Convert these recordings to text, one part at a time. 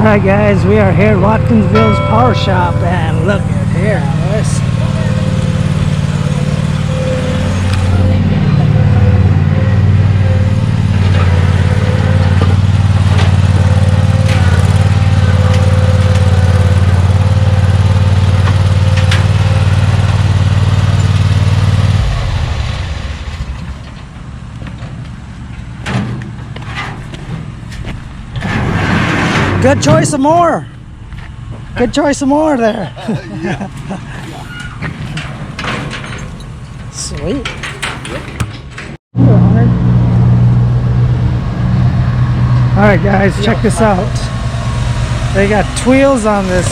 Alright guys, we are here at Watkinsville's Power Shop, and look at here, guys. Good choice of Mower. Good choice of Mower there. Sweet. Alright guys, check this out. They got Tweels on this.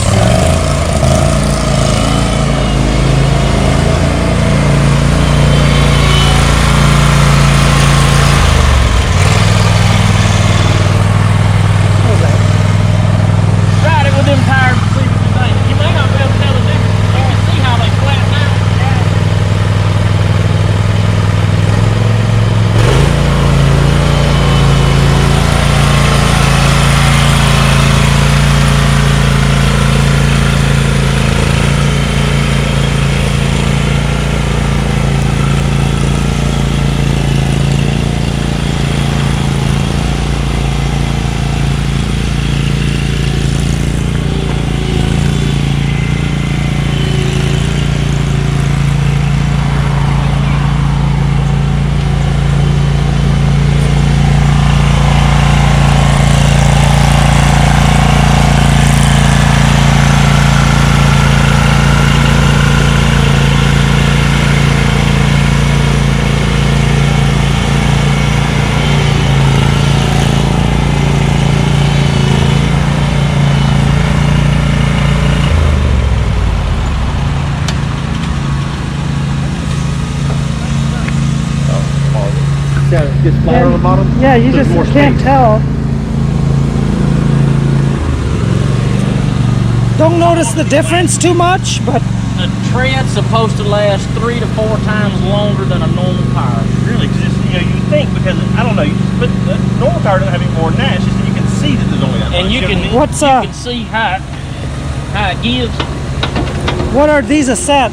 Yeah, it gets flatter on the bottom. Yeah, you just can't tell. Don't notice the difference too much, but the tread's supposed to last 3 to 4 times longer than a normal tire. Really, because you think, because I don't know, but the normal tire doesn't have any more than that. It's just that you can see that there's only that much. And you can see how it gives. What are these a set?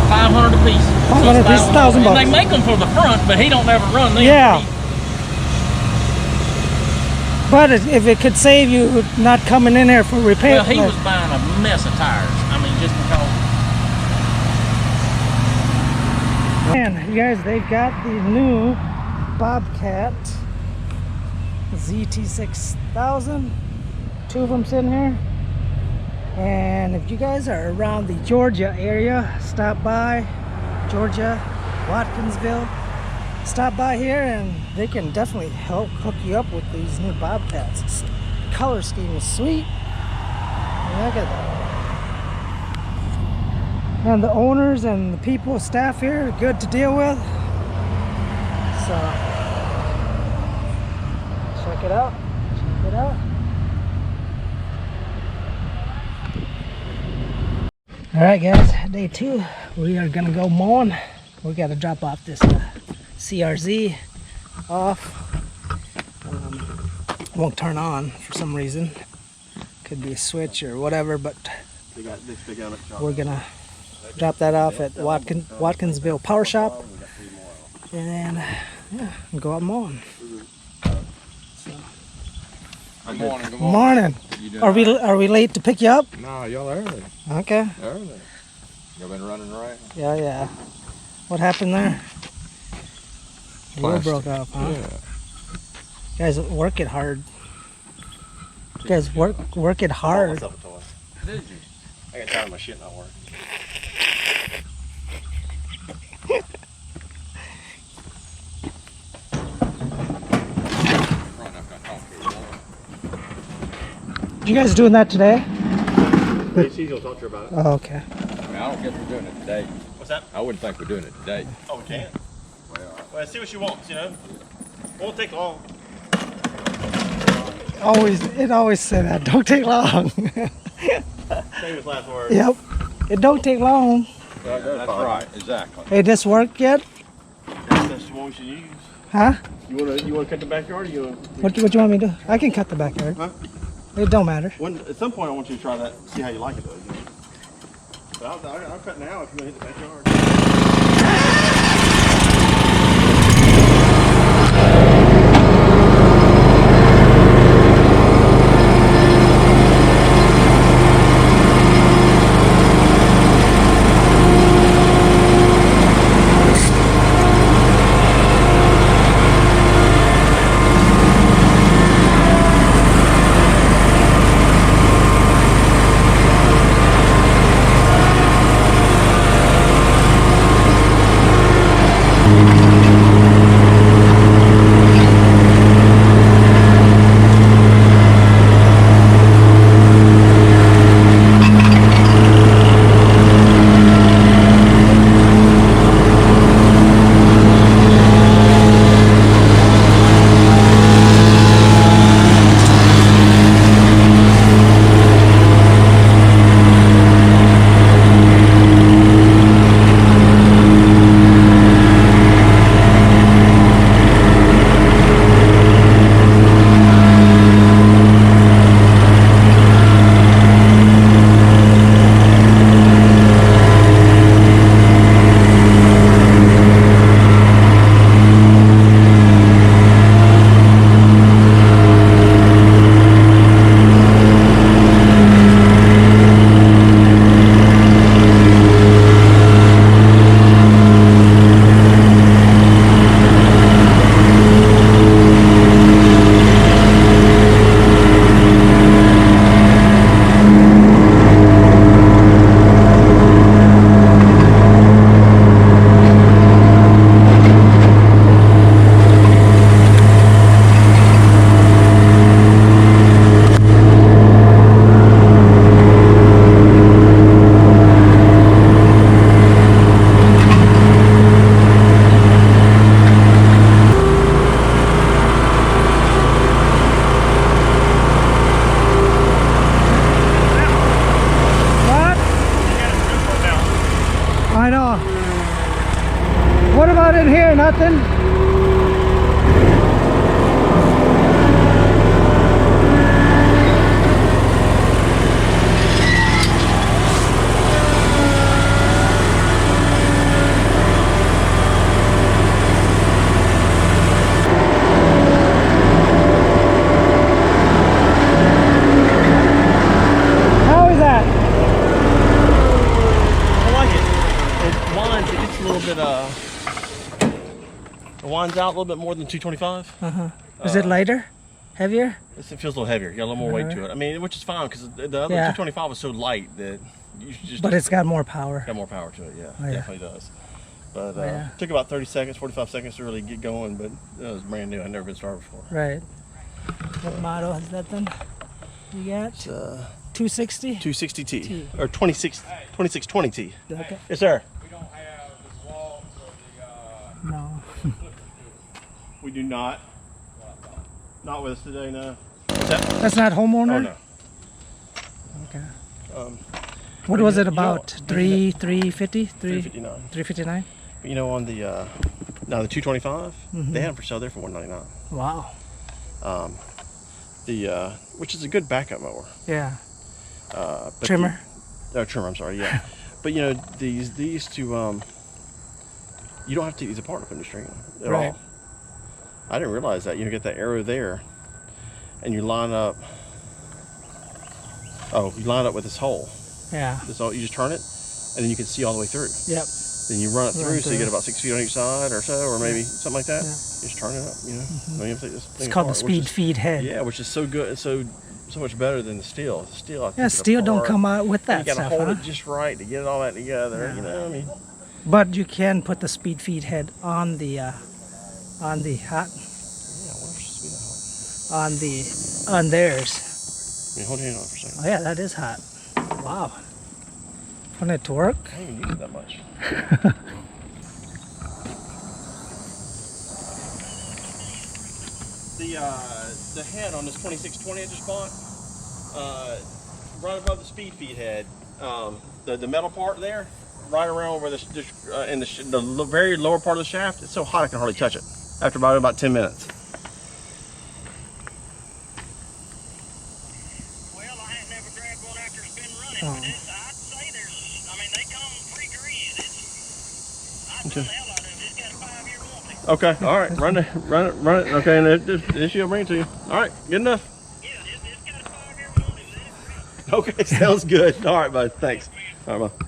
500 a piece. 500 a piece, $1,000 bucks. They make them for the front, but he don't ever run them. Yeah. But if it could save you not coming in there for repair. Well, he was buying a mess of tires. I mean, just because. Man, you guys, they've got the new Bobcat ZT6000. 2 of them sitting here. And if you guys are around the Georgia area, stop by Georgia, Watkinsville, stop by here and they can definitely help hook you up with these new Bobcats. This color scheme is sweet. Look at that. And the owners and the people, staff here are good to deal with. So check it out. Check it out. Alright guys, day 2, we are gonna go mowing. We gotta drop off this CRZ off. Won't turn on for some reason. Could be a switch or whatever, but we're gonna drop that off at Watkinsville Power Shop and then go out mowing. Good morning. Good morning. Are we late to pick you up? No, y'all early. Okay. Early. Y'all been running around? Yeah. What happened there? The wheel broke off, huh? Yeah. You guys work it hard. You guys work it hard. Did you? I got tired of my shit not working. You guys doing that today? JC's gonna talk to her about it. Oh, okay. I mean, I don't guess we're doing it today. What's that? I wouldn't think we're doing it today. Oh, we can. Well, see what she wants, you know. It won't take long. It always say that. Don't take long. Famous last word. Yep. It don't take long. Yeah, that's right. Exactly. Hey, this work yet? That's the one we should use. Huh? You wanna cut the backyard or you wanna... What you want me to do? I can cut the backyard. Huh? I It don't matter. At some point, I want you to try that. See how you like it, though. But I'll cut now if you want to hit the backyard. What about in here? Nothing? How is that? I like it. It winds. It gets a little bit. It winds out a little bit more than 225. Is it lighter? Heavier? It feels a little heavier. You got a little more weight to it. I mean, which is fine because the other 225 was so light that you just. But it's got more power. Got more power to it. Yeah, Oh, yeah. definitely does. But took about 30 seconds, 45 seconds to really get going. But it was brand new. I'd never been started before. Right. What model is that then? You got? It's 260? 260T T. or 2620T. Okay. Yes, sir. We don't have this wall, so the No. We do not. Not with us today, no. What's that? That's not homeowner? Oh no. Okay. What was it about? 350? 359. 359? But you know, on the now the 225, they had them for sale there for 199. Wow. Which is a good backup mower. Yeah. But Trimmer? Trimmer. I'm sorry. Yeah. But you know, these two, you don't have to take these apart to put a new string in at all. I didn't realize that. You get that arrow there, and you line up. Oh, you line up with this hole. Yeah. This all. You just turn it, and then you can see all the way through. Yep. Then you run it through, so you get about 6 feet on each side or so, or maybe something like that. Yeah. You just turn it up. You know. Don't even take this thing It's called the apart, which speed is- feed head. Yeah, which is so good. It's so much better than the steel. The steel. I Yeah, take it steel don't apart. come out with that You gotta stuff, hold huh? it just right to get it all that together. Yeah. You know, I mean, But you can put the speed feed head on the hot, yeah. I wonder if it's supposed to be that hot. on theirs. I mean, hold your hand on it for a second. Oh yeah, that is hot. Wow. Want it to work? I don't even use it that much. The head on this 2620 I just bought, right above the speed feed head, the metal part there, right around where in the very lower part of the shaft, it's so hot I can hardly touch it after about 10 minutes. never grabbed one after it's been running. Oh. But I'd say there's, I mean, they come pretty greased. I'd run the hell out of it. It's got a 5-year warranty. Okay, all right, run it. Okay, and then she'll bring it to you. All right, good enough. Yeah, it's got a 5-year warranty. Let it run. Okay, sounds good. All right, bud, thanks. All right, bud.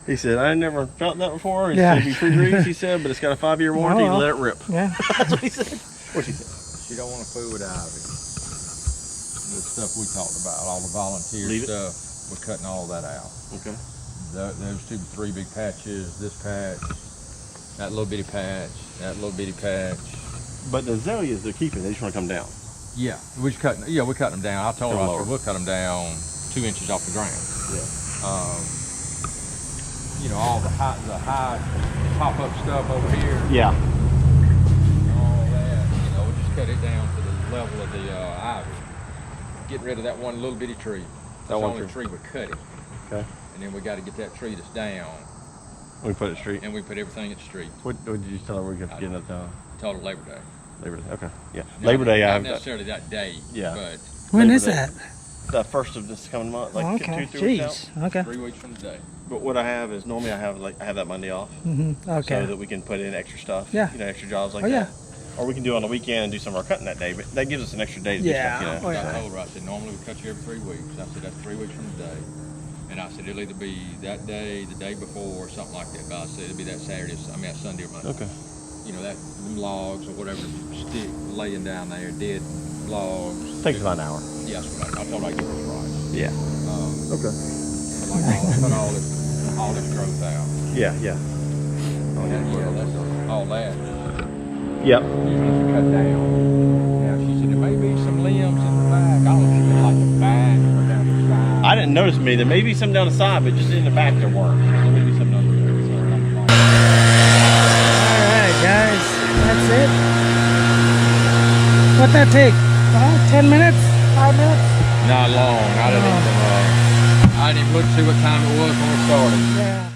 He said, I never felt that before. It's Yeah. gonna be free grease, he said, but it's got a 5-year warranty. well. Let it rip. Yeah. That's what he said. What she said? She don't want to fool with Ivy. The stuff we talked about, all the volunteer Leave it. stuff, we're cutting all that out. Okay. Those 2-3 big patches, this patch, that little bitty patch, that little bitty patch. But the azaleas, they're keeping. They just want to come down. Yeah, we're cutting them down. I told her, I Lower. said, we'll cut them down 2 inches off the ground. Yeah. You know, all the high pop-up stuff over here, Yeah. all that, you know, we'll just cut it down to the level of the ivy. Get rid of that one little bitty tree. That's the one only tree. tree we're cutting. Okay. And then we got to get that tree that's down, We put it straight. and we put everything at the street. What did you tell her we're going to get it Total Labor Day. Labor Day? Okay. Yeah. Now, Labor Day, I not have necessarily that day, Yeah. but When Labor is Day. that? the first of this coming month, like Oh, okay. 2-3 weeks out. Jeez. Okay. 3 weeks from today. But what I have is normally I have that Monday off, Okay. so that we can put in extra stuff. Yeah. You know, extra jobs like Oh, yeah. that. Or we can do it on the weekend and do some of our cutting that day. But that gives us an extra day to Yeah. do stuff. You know. Oh, yeah. I told her, I said, normally we cut you every 3 weeks. I said, that's 3 weeks from today. And I said, it'll either be that day, the day before, or something like that. But I said, it'll be that Saturday, that Sunday or Monday. Okay. You know, that logs or whatever stick laying down there, dead logs. Takes about an hour. Yeah, that's what I told her I'd give her a price. Yeah. Okay. Like cut all this growth out. Yeah. Yeah. That's all that. Yep. You have to cut down. Now she said there may be some limbs in the back. I don't know if you meant like the back or down the side. I didn't notice me. There may be some down the side, but just in the back there weren't. There may be some down the side. Alright, guys. That's it. What'd that take? 10 minutes? 5 minutes? Not long. I didn't even look to see what time it was when we started. Yeah.